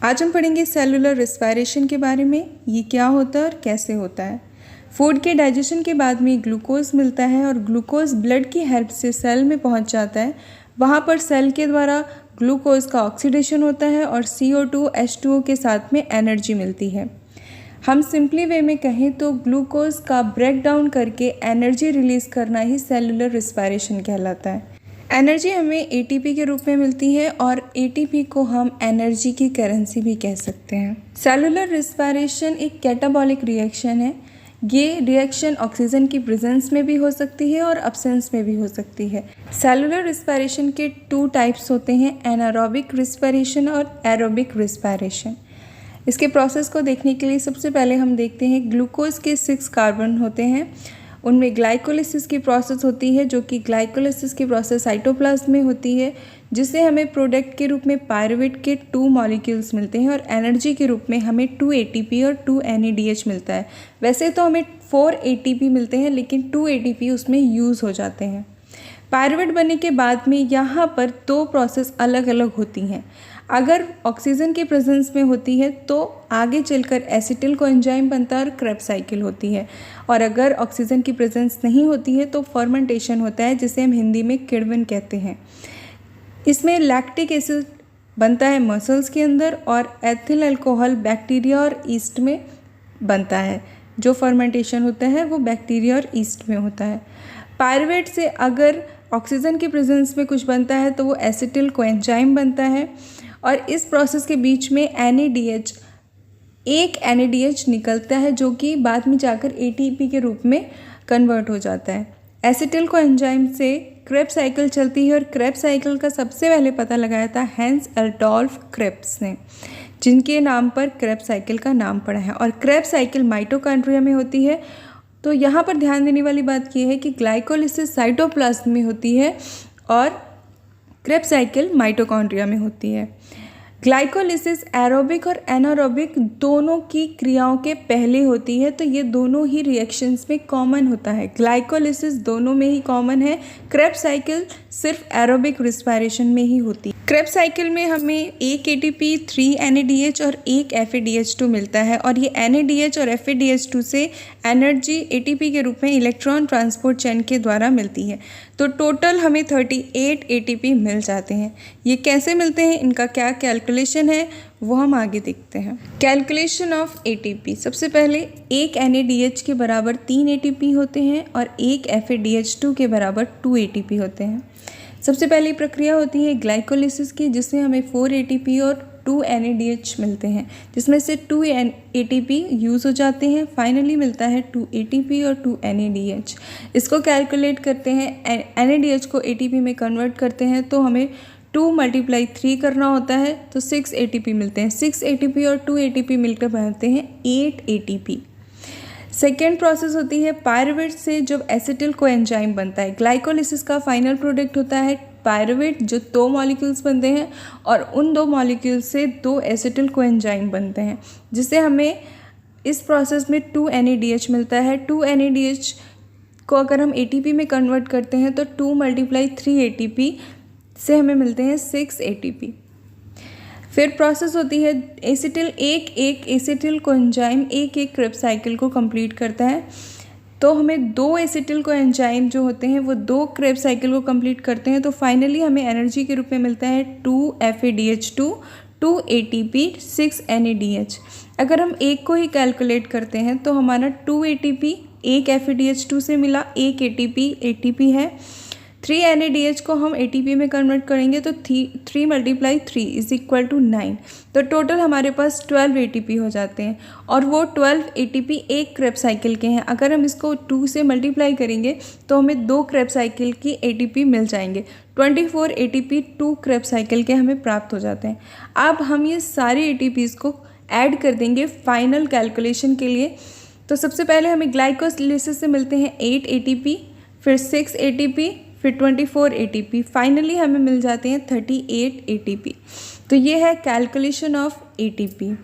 आज हम पढ़ेंगे सेलुलर रेस्पिरेशन के बारे में। ये क्या होता है और कैसे होता है। फूड के डाइजेशन के बाद में ग्लूकोज मिलता है और ग्लूकोज ब्लड की हेल्प से सेल में पहुंच जाता है। वहाँ पर सेल के द्वारा ग्लूकोज का ऑक्सीडेशन होता है और CO2 H2O के साथ में एनर्जी मिलती है। हम सिंपली वे में कहें तो ग्लूकोज का ब्रेक डाउन करके एनर्जी रिलीज़ करना ही सेलुलर रेस्पिरेशन कहलाता है। एनर्जी हमें ATP के रूप में मिलती है और ATP को हम एनर्जी की करेंसी भी कह सकते हैं। सेलुलर रेस्पिरेशन एक कैटाबॉलिक रिएक्शन है। ये रिएक्शन ऑक्सीजन की प्रेजेंस में भी हो सकती है और अब्सेंस में भी हो सकती है। सेलुलर रेस्पिरेशन के 2 टाइप्स होते हैं, एनारोबिक रेस्पिरेशन और एरोबिक रेस्पिरेशन। इसके प्रोसेस को देखने के लिए सबसे पहले हम देखते हैं ग्लूकोज के 6 कार्बन होते हैं। उनमें ग्लाइकोलिसिस की प्रोसेस होती है, जो कि ग्लाइकोलिसिस की प्रोसेस साइटोप्लाज्म में होती है, जिससे हमें प्रोडक्ट के रूप में पायरुवेट के 2 मॉलिक्यूल्स मिलते हैं और एनर्जी के रूप में हमें 2 ATP और 2 NADH मिलता है। वैसे तो हमें 4 ATP मिलते हैं, लेकिन 2 ATP उसमें यूज़ हो जाते हैं। पायरुवेट बनने के बाद में यहाँ पर 2 प्रोसेस अलग अलग होती हैं। अगर ऑक्सीजन की प्रेजेंस में होती है तो आगे चलकर एसिटिल कोएंजाइम बनता है और क्रेब्स साइकिल होती है, और अगर ऑक्सीजन की प्रेजेंस नहीं होती है तो फर्मेंटेशन होता है, जिसे हम हिंदी में किण्वन कहते हैं। इसमें लैक्टिक एसिड बनता है मसल्स के अंदर और एथिल अल्कोहल बैक्टीरिया और ईस्ट में बनता है। जो फर्मेंटेशन होता है वो बैक्टीरिया और ईस्ट में होता है। पायरुवेट से अगर ऑक्सीजन की प्रेजेंस में कुछ बनता है तो वो एसिटिल कोएंजाइम बनता है, और इस प्रोसेस के बीच में एक NADH निकलता है, जो कि बाद में जाकर ATP के रूप में कन्वर्ट हो जाता है। एसिटिल कोएंजाइम से क्रेब्स साइकिल चलती है और क्रेब्स साइकिल का सबसे पहले पता लगाया था हैंस एडोल्फ क्रेब्स ने, जिनके नाम पर क्रेब्स साइकिल का नाम पड़ा है। और क्रेब्स साइकिल माइटोकॉन्ड्रिया में होती है। तो यहाँ पर ध्यान देने वाली बात यह है कि ग्लाइकोलिसिस साइटोप्लाज्म में होती है और क्रेब्स साइकिल माइटोकॉन्ड्रिया में होती है। ग्लाइकोलिसिस एरोबिक और एनारोबिक दोनों की क्रियाओं के पहले होती है, तो ये दोनों ही रिएक्शंस में कॉमन होता है। ग्लाइकोलिसिस दोनों में ही कॉमन है। क्रेब्स साइकिल सिर्फ एरोबिक रेस्पिरेशन में ही होती है। क्रेब्स साइकिल में हमें 1 ATP, 3 NADH और 1 FADH2 मिलता है, और ये NADH और FADH2 से एनर्जी ATP के रूप में इलेक्ट्रॉन ट्रांसपोर्ट चेन के द्वारा मिलती है। तो टोटल हमें 38 ATP मिल जाते हैं। ये कैसे मिलते हैं, इनका क्या कैलकुलेशन है, वो हम आगे देखते हैं। Calculation of ATP। सबसे पहले 1 NADH के बराबर 3 ATP होते हैं और 1 FADH2 के बराबर 2 ATP होते हैं। सबसे पहली प्रक्रिया होती है ग्लाइकोलिसिस की, जिसमें हमें 4 ATP और 2 NADH मिलते हैं, जिसमें से 2 ATP यूज़ हो जाते हैं। फाइनली मिलता है 2 ATP और 2 NADH। इसको कैलकुलेट करते हैं, NADH को ATP में कन्वर्ट करते हैं, तो हमें 2 × 3 करना होता है, तो 6 ATP मिलते हैं। 6 ATP और 2 ATP मिलकर बनते हैं 8 ATP। सेकेंड प्रोसेस होती है पायरुवेट से जब एसिटिल कोएंजाइम बनता है। ग्लाइकोलिसिस का फाइनल प्रोडक्ट होता है पायरुवेट, जो 2 मॉलिक्यूल्स बनते हैं, और उन 2 मॉलिक्यूल से 2 एसिटिल कोएंजाइम बनते हैं, जिससे हमें इस प्रोसेस में 2 NADH मिलता है। 2 NADH को अगर हम ATP में कन्वर्ट करते हैं तो 2 × 3 ATP से हमें मिलते हैं 6 ATP। फिर प्रोसेस होती है एसिटिल एक एसिटिल कोएंजाइम एक क्रेब्स साइकिल को कंप्लीट करता है, तो हमें 2 एसिटिल कोएंजाइम जो होते हैं वो 2 क्रेब्स साइकिल को कंप्लीट करते हैं। तो फाइनली हमें एनर्जी के रूप में मिलता है 2 FADH2, 2 ATP, 6 NADH। अगर हम एक को ही कैलकुलेट करते हैं तो हमारा 2 ATP 1 FADH2 से मिला, 1 ATP है। 3 NADH को हम ATP में कन्वर्ट करेंगे तो 3 × 3 = 9। तो टोटल हमारे पास 12 ATP हो जाते हैं, और वो 12 ATP एक क्रेब्स साइकिल के हैं। अगर हम इसको 2 से मल्टीप्लाई करेंगे तो हमें 2 क्रेब्स साइकिल की ATP मिल जाएंगे। 24 ATP 2 क्रेब्स साइकिल के हमें प्राप्त हो जाते हैं। अब हम ये सारे ATPs को ऐड कर देंगे फाइनल कैलकुलेशन के लिए। तो सबसे पहले हमें ग्लाइकोलिसिस से मिलते हैं 8 ATP, फिर 6 ATP, फिर 24 ATP, फाइनली हमें मिल जाते हैं 38 ATP। तो ये है कैलकुलेशन ऑफ ATP।